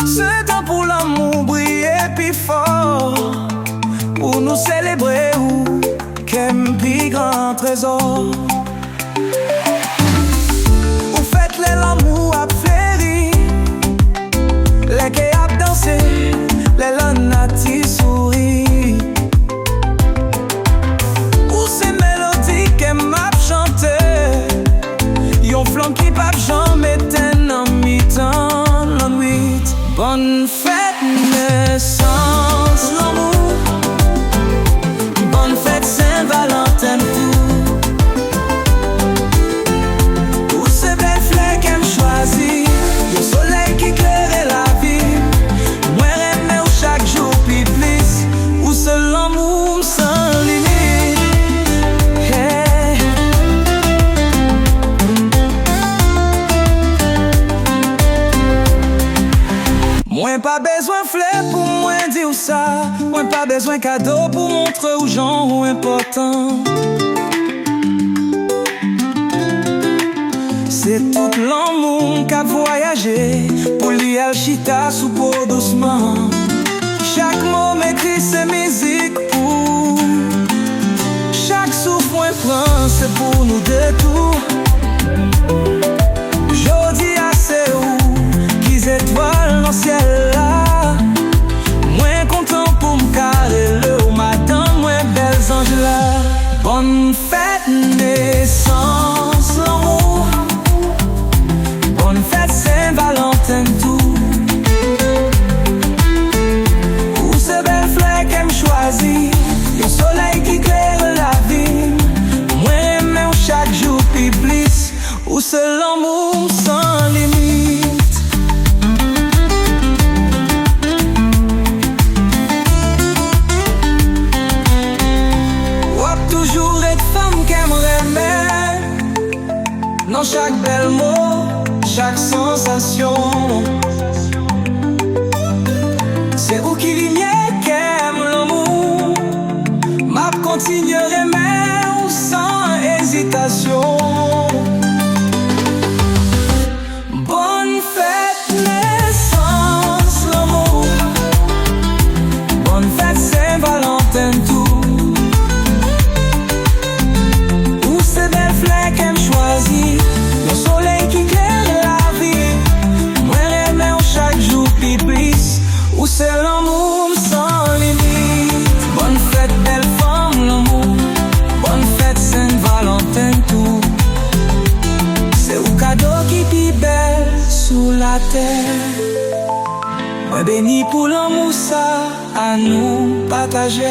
Ce temps pour l'amour briller plus fort, pour nous célébrer ou qu'aime plus grand trésor. Ou faites l'amour à fléri, les qui a dansé, les lanati souris. Ou ces mélodies qu'elle m'a chanté, yon flanc qui pa jamais ten en mi-temps l'ennui. Bonne fête naissance l'amour, bonne fête Saint-Valentin tout. Pour ces belles fleurs qu'elle choisit, le soleil qui éclaire la vie. Moi aimer chaque jour puis plus, où seul l'amour sans limite. Hey. Moi pas besoin fleurs pour moi dire ça, moi pas besoin cadeau pour montrer aux gens important. C'est tout l'amour qu'a voyagé pour lui alchita sous peau doucement. Chaque mot m'écrit ses musiques pour chaque souffle moi prend, c'est pour nous deux tout. Jodi à c'est où qu'ils étoiles dans le ciel là. Moins content pour me carrer le matin, moins belles anges là. Bonne fête naissance l'amour, bonne fête Saint-Valentin tout. Pour ces belles fleurs qu'elle me choisit, le soleil qui éclaire la vie. Moi aimer chaque jour puis plus, où c'est l'amour sans limite. Ou toujours être femme qu'aimerait aimer, dans chaque bel mot, chaque sensation. C'est où qui lumière qu'aime l'amour, m'a continuerai même sans hésitation. Bonne fête naissance l'amour, bonne fête Saint-Valentin tout. Où ces belles fleurs qu'elle choisit, le soleil qui éclaire la vie. Moi aimer chaque jour puis plus, où c'est l'amour sans limite. Bonne fête belle femme l'amour, bonne fête Saint-Valentin tout. C'est un cadeau qui pi belle sous la terre. Moi béni pour l'amour ça à nous partager.